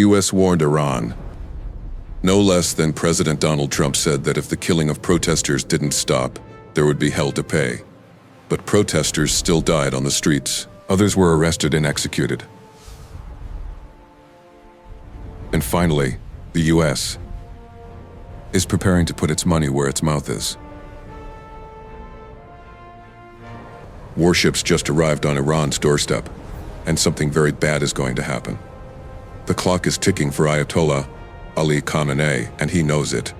U.S. warned Iran. No less than President Donald Trump said that if the killing of protesters didn't stop, there would be hell to pay. But protesters still died on the streets. Others were arrested and executed. And finally, the U.S. is preparing to put its money where its mouth is. Warships just arrived on Iran's doorstep, and something very bad is going to happen. The clock is ticking for Ayatollah Ali Khamenei, and he knows it.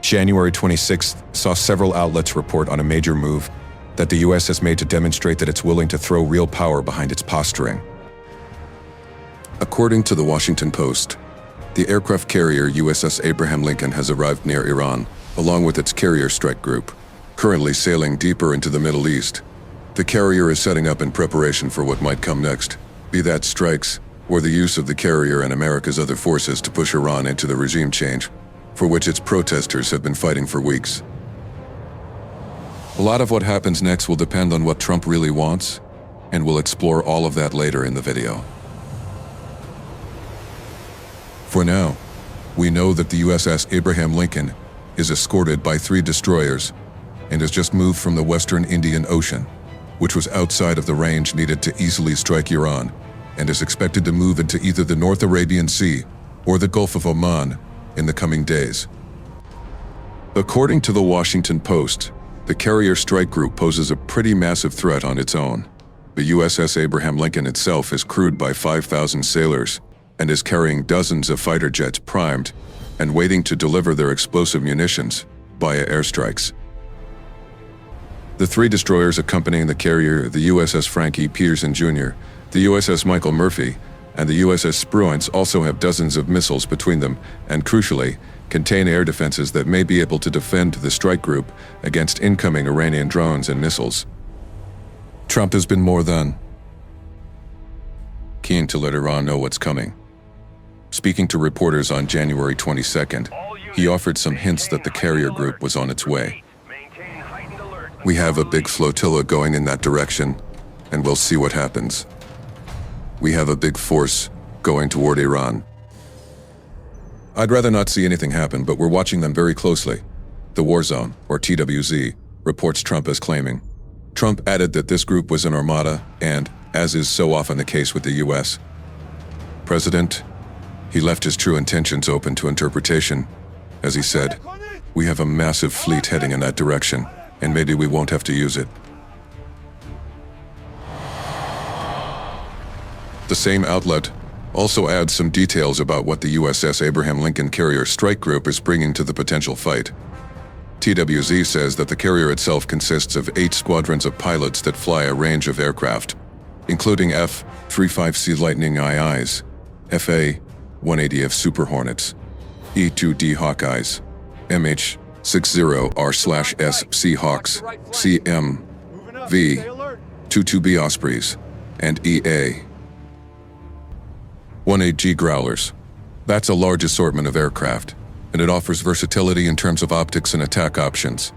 January 26th saw several outlets report on a major move that the U.S. has made to demonstrate that it's willing to throw real power behind its posturing. According to the Washington Post, the aircraft carrier USS Abraham Lincoln has arrived near Iran, along with its carrier strike group, currently sailing deeper into the Middle East. The carrier is setting up in preparation for what might come next, be that strikes, or the use of the carrier and America's other forces to push Iran into the regime change, for which its protesters have been fighting for weeks. A lot of what happens next will depend on what Trump really wants, and we'll explore all of that later in the video. For now, we know that the USS Abraham Lincoln is escorted by 3 destroyers and has just moved from the Western Indian Ocean, which was outside of the range needed to easily strike Iran, and is expected to move into either the North Arabian Sea or the Gulf of Oman in the coming days. According to the Washington Post, the carrier strike group poses a pretty massive threat on its own. The USS Abraham Lincoln itself is crewed by 5,000 sailors and is carrying dozens of fighter jets primed and waiting to deliver their explosive munitions via airstrikes. The 3 destroyers accompanying the carrier, the USS Frankie Peterson Jr., the USS Michael Murphy, and the USS Spruance, also have dozens of missiles between them and, crucially, contain air defenses that may be able to defend the strike group against incoming Iranian drones and missiles. Trump has been more than keen to let Iran know what's coming. Speaking to reporters on January 22nd, he offered some hints that the carrier group was on its way. We have a big flotilla going in that direction, and we'll see what happens. We have a big force going toward Iran. I'd rather not see anything happen, but we're watching them very closely. The War Zone, or TWZ, reports Trump as claiming. Trump added that this group was an armada and, as is so often the case with the U.S. President, he left his true intentions open to interpretation. As he said, we have a massive fleet heading in that direction, and maybe we won't have to use it. The same outlet also adds some details about what the USS Abraham Lincoln carrier strike group is bringing to the potential fight. TWZ says that the carrier itself consists of 8 squadrons of pilots that fly a range of aircraft, including F-35C Lightning IIs, FA-180F Super Hornets, E-2D Hawkeyes, MH-60R/S Seahawks, CMV-22B Ospreys, and EA-18G Growlers. That's a large assortment of aircraft, and it offers versatility in terms of optics and attack options.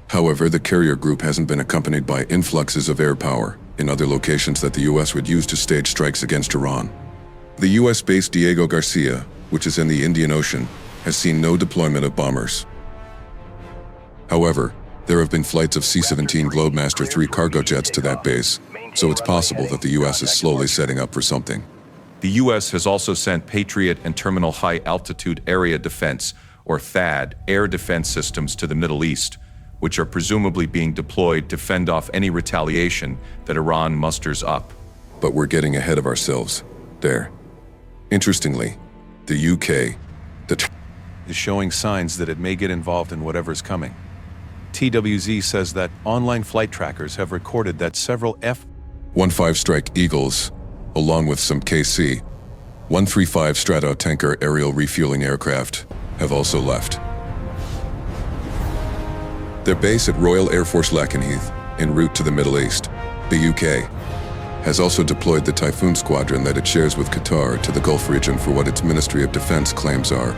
However, the carrier group hasn't been accompanied by influxes of air power in other locations that the U.S. would use to stage strikes against Iran. The U.S.-based Diego Garcia, which is in the Indian Ocean, has seen no deployment of bombers. However, there have been flights of C-17 Globemaster III cargo jets to that base, so it's possible that the U.S. is slowly setting up for something. The U.S. has also sent Patriot and Terminal High Altitude Area Defense, or THAAD, air defense systems to the Middle East, which are presumably being deployed to fend off any retaliation that Iran musters up. But we're getting ahead of ourselves there. Interestingly, the UK is showing signs that it may get involved in whatever's coming. TWZ says that online flight trackers have recorded that several F-15 Strike Eagles, along with some KC-135 Stratotanker aerial refueling aircraft, have also left. Their base at Royal Air Force Lakenheath, en route to the Middle East, the UK, has also deployed the Typhoon Squadron that it shares with Qatar to the Gulf region for what its Ministry of Defense claims are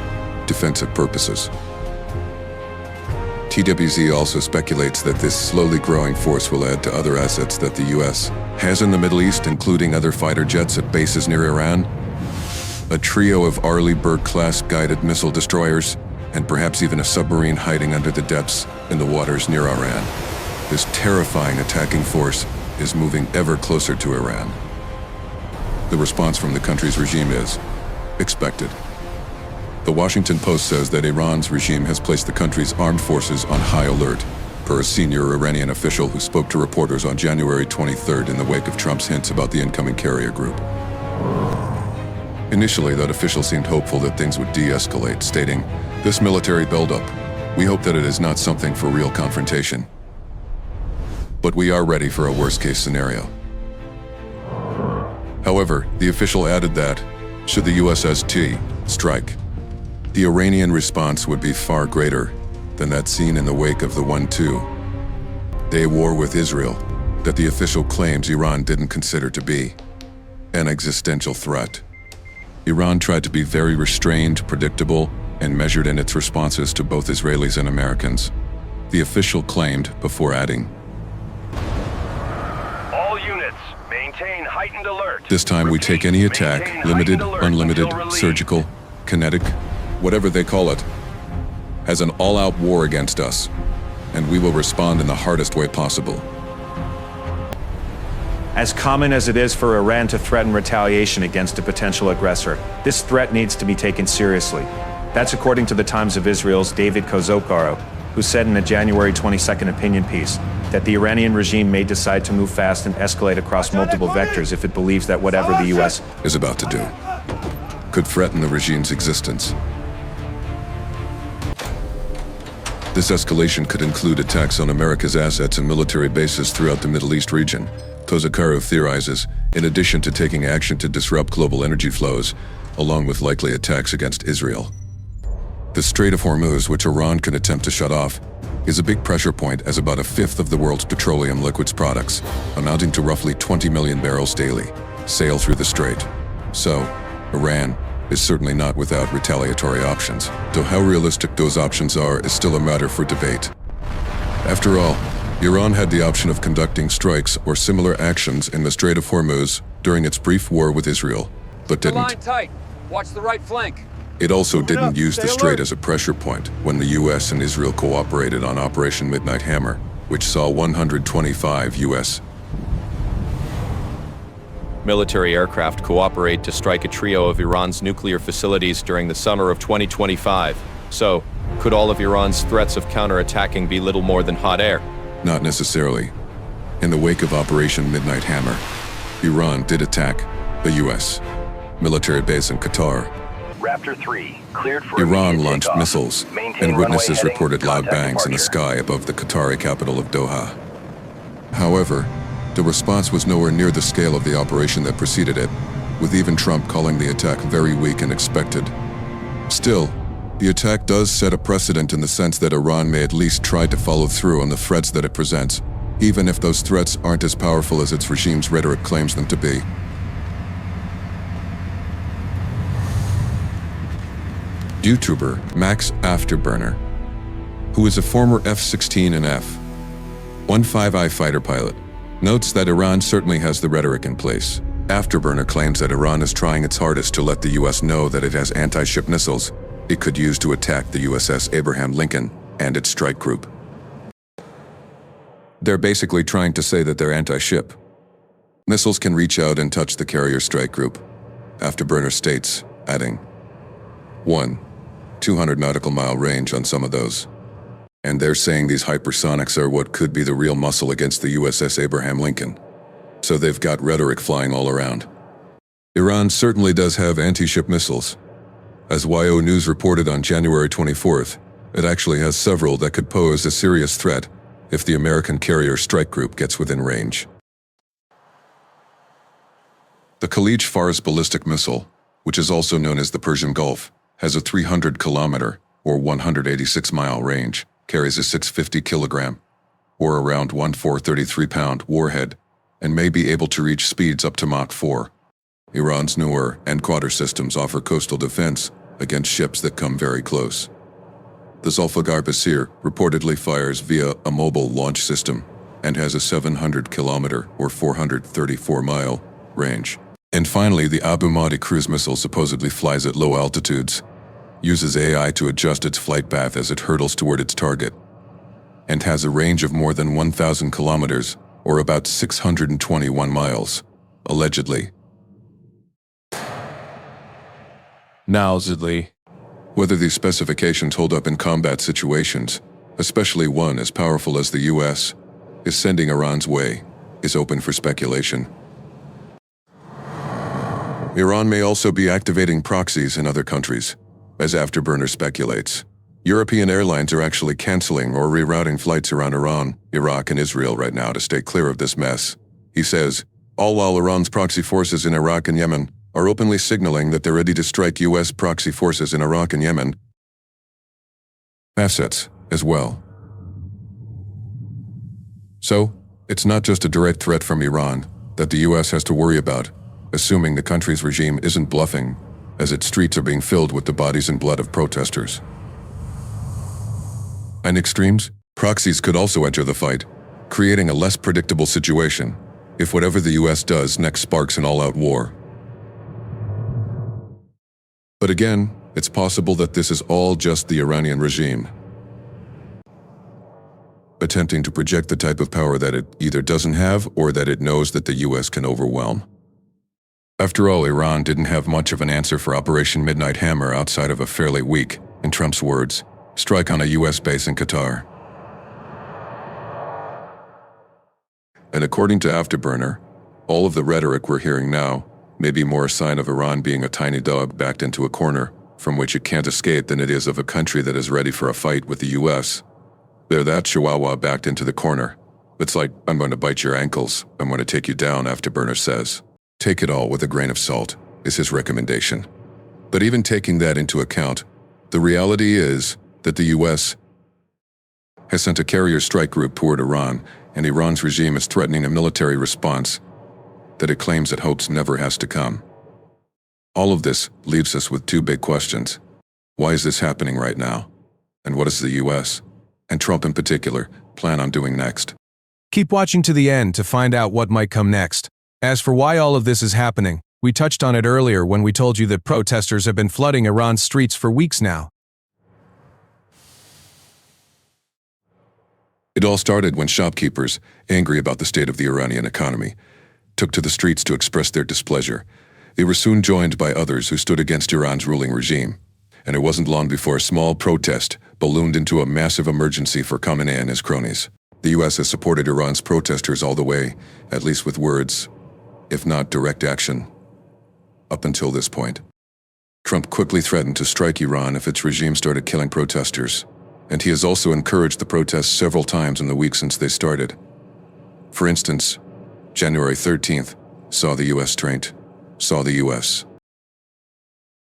defensive purposes. TWZ also speculates that this slowly growing force will add to other assets that the U.S. has in the Middle East, including other fighter jets at bases near Iran. a trio of Arleigh Burke-class guided missile destroyers, and perhaps even a submarine hiding under the depths in the waters near Iran. This terrifying attacking force is moving ever closer to Iran. The response from the country's regime is expected. The Washington Post says that Iran's regime has placed the country's armed forces on high alert, per a senior Iranian official who spoke to reporters on January 23rd in the wake of Trump's hints about the incoming carrier group. Initially, that official seemed hopeful that things would de-escalate, stating, "This military buildup, we hope that it is not something for real confrontation. But we are ready for a worst-case scenario." However, the official added that, should the USS strike, the Iranian response would be far greater than that seen in the wake of the 1-2-day war with Israel, that the official claims Iran didn't consider to be an existential threat. Iran tried to be very restrained, predictable, and measured in its responses to both Israelis and Americans. The official claimed before adding, "All units, maintain heightened alert. This time we take any attack, Maintain limited, heightened alert unlimited, until relieved." surgical, kinetic, whatever they call it, as an all-out war against us, and we will respond in the hardest way possible. As common as it is for Iran to threaten retaliation against a potential aggressor, this threat needs to be taken seriously. That's according to the Times of Israel's David Kozokaro, who said in a January 22nd opinion piece that the Iranian regime may decide to move fast and escalate across multiple vectors if it believes that whatever the U.S. is about to do could threaten the regime's existence. This escalation could include attacks on America's assets and military bases throughout the Middle East region, Kozokaro theorizes, in addition to taking action to disrupt global energy flows, along with likely attacks against Israel. The Strait of Hormuz, which Iran can attempt to shut off, is a big pressure point as about a fifth of the world's petroleum liquids products, amounting to roughly 20 million barrels daily, sail through the strait. So, Iran is certainly not without retaliatory options, though how realistic those options are is still a matter for debate. After all, Iran had the option of conducting strikes or similar actions in the Strait of Hormuz during its brief war with Israel, but didn't. Line tight. Watch the right flank. It also didn't use the strait as a pressure point when the US and Israel cooperated on Operation Midnight Hammer, which saw 125 US military aircraft cooperate to strike a trio of Iran's nuclear facilities during the summer of 2025. So, could all of Iran's threats of counterattacking be little more than hot air? Not necessarily. In the wake of Operation Midnight Hammer, Iran did attack the US military base in Qatar. Raptor 3, cleared for Iran immediate launched takeoff. missiles, Maintain and runway witnesses heading. reported loud Contact bangs in the departure. sky above the Qatari capital of Doha. However, the response was nowhere near the scale of the operation that preceded it, with even Trump calling the attack very weak and expected. Still, the attack does set a precedent in the sense that Iran may at least try to follow through on the threats that it presents, even if those threats aren't as powerful as its regime's rhetoric claims them to be. YouTuber Max Afterburner, who is a former F-16 and F-15I fighter pilot, notes that Iran certainly has the rhetoric in place. Afterburner claims that Iran is trying its hardest to let the US know that it has anti-ship missiles it could use to attack the USS Abraham Lincoln and its strike group. They're basically trying to say that they're anti-ship. Missiles can reach out and touch the carrier strike group, Afterburner states, adding, 200 nautical mile range on some of those. And they're saying these hypersonics are what could be the real muscle against the USS Abraham Lincoln. So they've got rhetoric flying all around. Iran certainly does have anti-ship missiles. As YO News reported on January 24th, it actually has several that could pose a serious threat if the American carrier strike group gets within range. The Khalij Fars ballistic missile, which is also known as the Persian Gulf, has a 300-kilometer or 186-mile range, carries a 650-kilogram or around 1,433-pound warhead, and may be able to reach speeds up to Mach 4. Iran's newer and Quadr systems offer coastal defense against ships that come very close. The Zulfiqar Basir reportedly fires via a mobile launch system and has a 700-kilometer or 434-mile range. And finally, the Abu Mahdi cruise missile supposedly flies at low altitudes, uses AI to adjust its flight path as it hurtles toward its target, and has a range of more than 1,000 kilometers, or about 621 miles, allegedly. Allegedly. Whether these specifications hold up in combat situations, especially one as powerful as the US, is sending Iran's way, is open for speculation. Iran may also be activating proxies in other countries, as Afterburner speculates. European airlines are actually canceling or rerouting flights around Iran, Iraq, and Israel right now to stay clear of this mess. He says, all while Iran's proxy forces in Iraq and Yemen are openly signaling that they're ready to strike US proxy forces in Iraq and Yemen assets as well. So, it's not just a direct threat from Iran that the US has to worry about, assuming the country's regime isn't bluffing, as its streets are being filled with the bodies and blood of protesters. And extremes, proxies could also enter the fight, creating a less predictable situation if whatever the US does next sparks an all-out war. But again, it's possible that this is all just the Iranian regime attempting to project the type of power that it either doesn't have or that it knows that the US can overwhelm. After all, Iran didn't have much of an answer for Operation Midnight Hammer outside of a fairly weak, in Trump's words, strike on a US base in Qatar. And according to Afterburner, all of the rhetoric we're hearing now may be more a sign of Iran being a tiny dog backed into a corner from which it can't escape than it is of a country that is ready for a fight with the US. They're that chihuahua backed into the corner. It's like, I'm going to bite your ankles, I'm going to take you down, Afterburner says. Take it all with a grain of salt, is his recommendation. But even taking that into account, the reality is that the US has sent a carrier strike group toward Iran, and Iran's regime is threatening a military response that it claims it hopes never has to come. All of this leaves us with two big questions. Why is this happening right now? And what does the US, and Trump in particular, plan on doing next? Keep watching to the end to find out what might come next. As for why all of this is happening, we touched on it earlier when we told you that protesters have been flooding Iran's streets for weeks now. It all started when shopkeepers, angry about the state of the Iranian economy, took to the streets to express their displeasure. They were soon joined by others who stood against Iran's ruling regime, and it wasn't long before a small protest ballooned into a massive emergency for Khamenei and his cronies. The US has supported Iran's protesters all the way, at least with words, if not direct action, up until this point. Trump quickly threatened to strike Iran if its regime started killing protesters, and he has also encouraged the protests several times in the week since they started. For instance, January 13th saw the US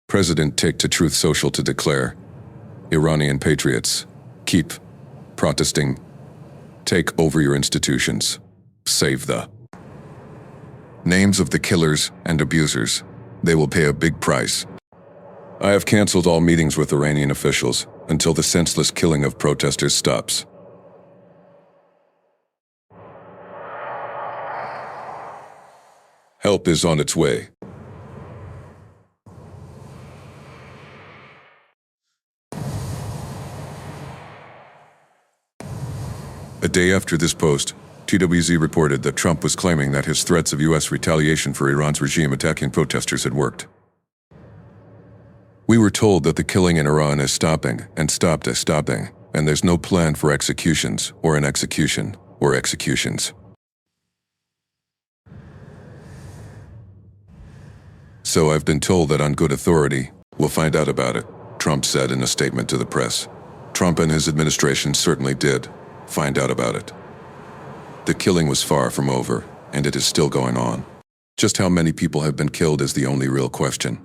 President take to Truth Social to declare, Iranian patriots, keep protesting, take over your institutions, save the names of the killers and abusers. They will pay a big price. I have canceled all meetings with Iranian officials until the senseless killing of protesters stops. Help is on its way. A day after this post, TWZ reported that Trump was claiming that his threats of US retaliation for Iran's regime attacking protesters had worked. We were told that the killing in Iran is stopping, and stopped as stopping, and there's no plan for executions, or an execution, or executions. So I've been told that on good authority, we'll find out about it, Trump said in a statement to the press. Trump and his administration certainly did find out about it. The killing was far from over, and it is still going on. Just how many people have been killed is the only real question.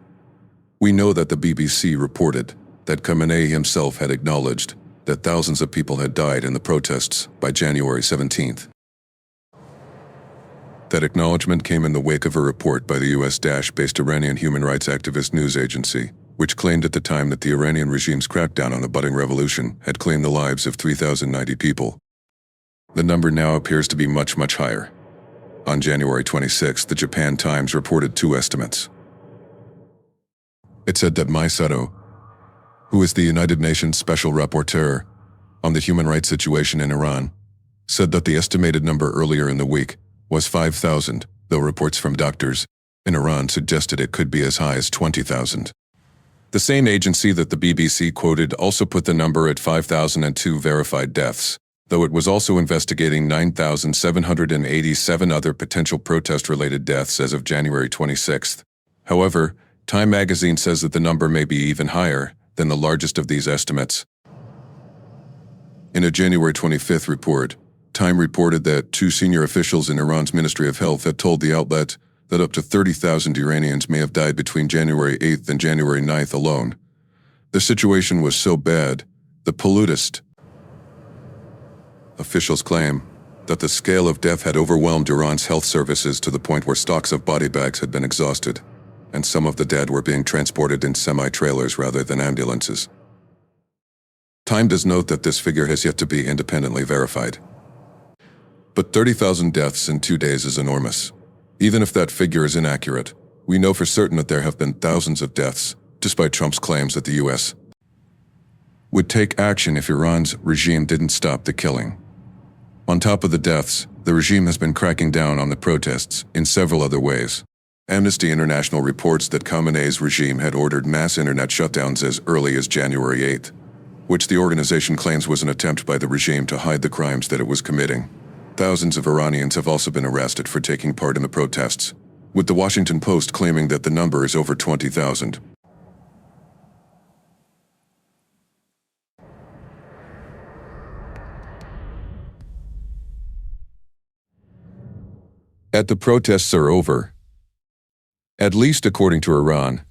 We know that the BBC reported that Khamenei himself had acknowledged that thousands of people had died in the protests by January 17th. That acknowledgement came in the wake of a report by the US-based Iranian human rights activist news agency, which claimed at the time that the Iranian regime's crackdown on the budding revolution had claimed the lives of 3,090 people. The number now appears to be much, much higher. On January 26, the Japan Times reported two estimates. It said that Sato, who is the United Nations Special Rapporteur on the human rights situation in Iran, said that the estimated number earlier in the week was 5,000, though reports from doctors in Iran suggested it could be as high as 20,000. The same agency that the BBC quoted also put the number at 5,002 verified deaths, though it was also investigating 9,787 other potential protest-related deaths as of January 26th. However, Time magazine says that the number may be even higher than the largest of these estimates. In a January 25th report, Time reported that two senior officials in Iran's Ministry of Health had told the outlet that up to 30,000 Iranians may have died between January 8th and January 9th alone. The situation was so bad, the pollutist officials claim that the scale of death had overwhelmed Iran's health services to the point where stocks of body bags had been exhausted, and some of the dead were being transported in semi-trailers rather than ambulances. Time does note that this figure has yet to be independently verified. But 30,000 deaths in 2 days is enormous. Even if that figure is inaccurate, we know for certain that there have been thousands of deaths, despite Trump's claims that the U.S. would take action if Iran's regime didn't stop the killing. On top of the deaths, the regime has been cracking down on the protests in several other ways. Amnesty International reports that Khamenei's regime had ordered mass internet shutdowns as early as January 8th, which the organization claims was an attempt by the regime to hide the crimes that it was committing. Thousands of Iranians have also been arrested for taking part in the protests, with the Washington Post claiming that the number is over 20,000. The protests are over, at least according to Iran,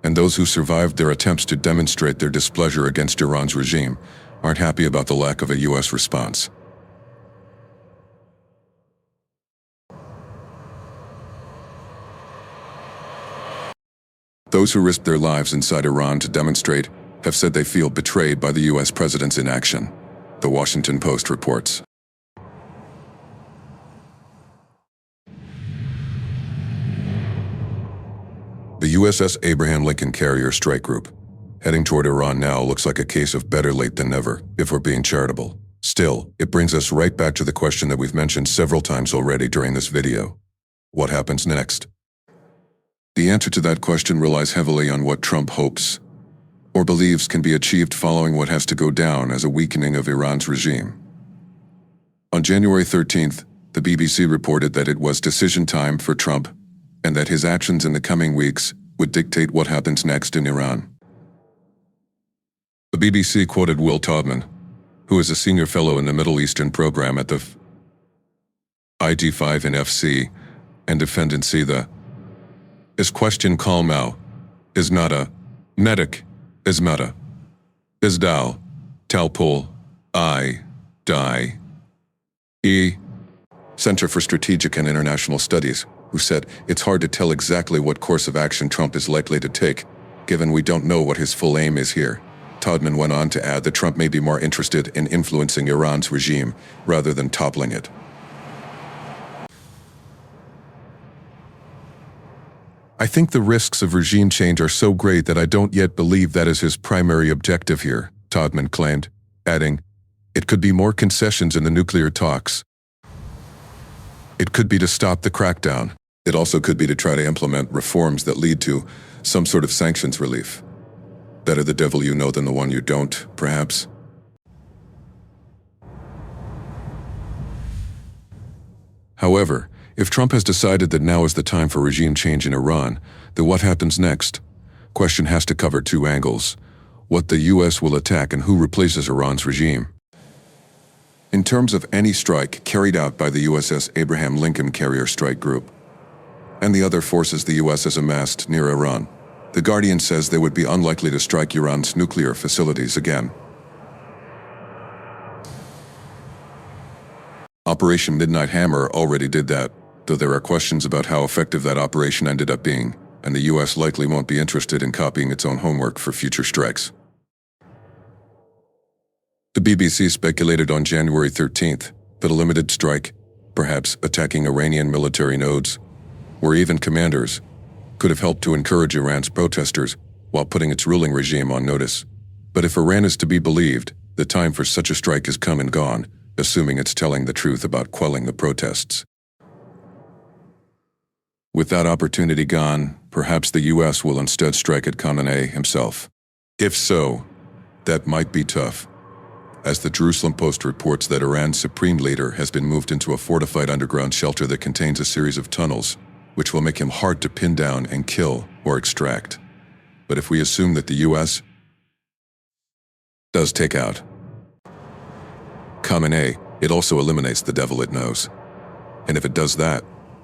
and those who survived their attempts to demonstrate their displeasure against Iran's regime aren't happy about the lack of a U.S. response. Those who risked their lives inside Iran to demonstrate have said they feel betrayed by the U.S. president's inaction, the Washington Post reports. The USS Abraham Lincoln carrier strike group heading toward Iran now looks like a case of better late than never, if we're being charitable. Still, it brings us right back to the question that we've mentioned several times already during this video. What happens next? The answer to that question relies heavily on what Trump hopes or believes can be achieved following what has to go down as a weakening of Iran's regime. On January 13th, the BBC reported that it was decision time for Trump and that his actions in the coming weeks would dictate what happens next in Iran. The BBC quoted Will Taubman, who is a senior fellow in the Middle Eastern program at the IG5 in FC and defendancy the is question Kalmau, is nada, medic, is meta, is dal, talpol, I, die, E, Center for Strategic and International Studies, who said it's hard to tell exactly what course of action Trump is likely to take, given we don't know what his full aim is here. Taubman went on to add that Trump may be more interested in influencing Iran's regime rather than toppling it. I think the risks of regime change are so great that I don't yet believe that is his primary objective here, Taubman claimed, adding, it could be more concessions in the nuclear talks. It could be to stop the crackdown. It also could be to try to implement reforms that lead to some sort of sanctions relief. Better the devil you know than the one you don't, perhaps. However, if Trump has decided that now is the time for regime change in Iran, then what happens next? Question has to cover two angles: what the U.S. will attack and who replaces Iran's regime. In terms of any strike carried out by the USS Abraham Lincoln carrier strike group and the other forces the U.S. has amassed near Iran, The Guardian says they would be unlikely to strike Iran's nuclear facilities again. Operation Midnight Hammer already did that, though there are questions about how effective that operation ended up being, and the US likely won't be interested in copying its own homework for future strikes. The BBC speculated on January 13th that a limited strike perhaps attacking Iranian military nodes, or even commanders, could have helped to encourage Iran's protesters while putting its ruling regime on notice. But if Iran is to be believed, the time for such a strike has come and gone, assuming it's telling the truth about quelling the protests. With that opportunity gone, perhaps the US will instead strike at Khamenei himself. If so, that might be tough, as the Jerusalem Post reports that Iran's supreme leader has been moved into a fortified underground shelter that contains a series of tunnels, which will make him hard to pin down and kill or extract. But if we assume that the US does take out Khamenei, it also eliminates the devil it knows. And if it does that,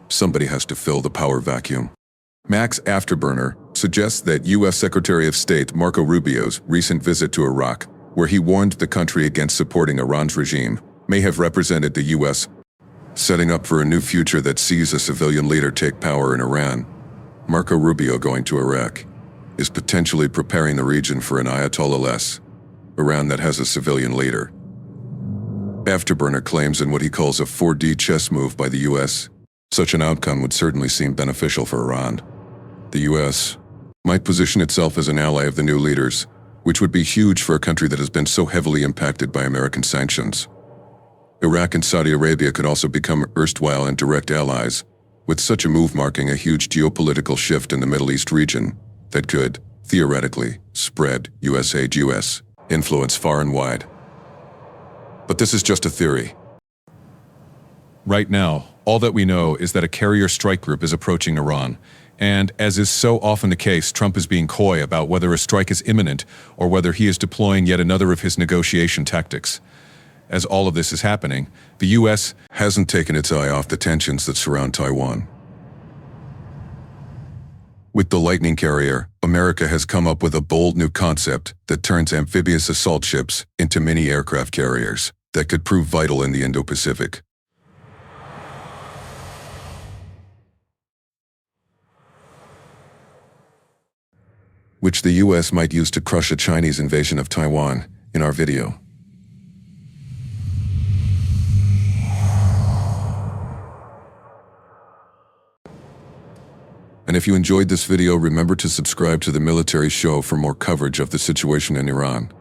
somebody has to fill the power vacuum. Max Afterburner suggests that U.S. Secretary of State Marco Rubio's recent visit to Iraq, where he warned the country against supporting Iran's regime, may have represented the U.S. setting up for a new future that sees a civilian leader take power in Iran. Marco Rubio going to Iraq is potentially preparing the region for an Ayatollah-less Iran that has a civilian leader. Afterburner claims in what he calls a 4D chess move by the U.S., such an outcome would certainly seem beneficial for Iran. The U.S. might position itself as an ally of the new leaders, which would be huge for a country that has been so heavily impacted by American sanctions. Iraq and Saudi Arabia could also become erstwhile and direct allies, with such a move marking a huge geopolitical shift in the Middle East region that could, theoretically, spread US influence far and wide. But this is just a theory. Right now, all that we know is that a carrier strike group is approaching Iran, and as is so often the case, Trump is being coy about whether a strike is imminent or whether he is deploying yet another of his negotiation tactics. As all of this is happening, the U.S. hasn't taken its eye off the tensions that surround Taiwan. With the Lightning carrier, America has come up with a bold new concept that turns amphibious assault ships into mini aircraft carriers that could prove vital in the Indo-Pacific. Which the US might use to crush a Chinese invasion of Taiwan in our video. And if you enjoyed this video, remember to subscribe to the Military Show for more coverage of the situation in Iran.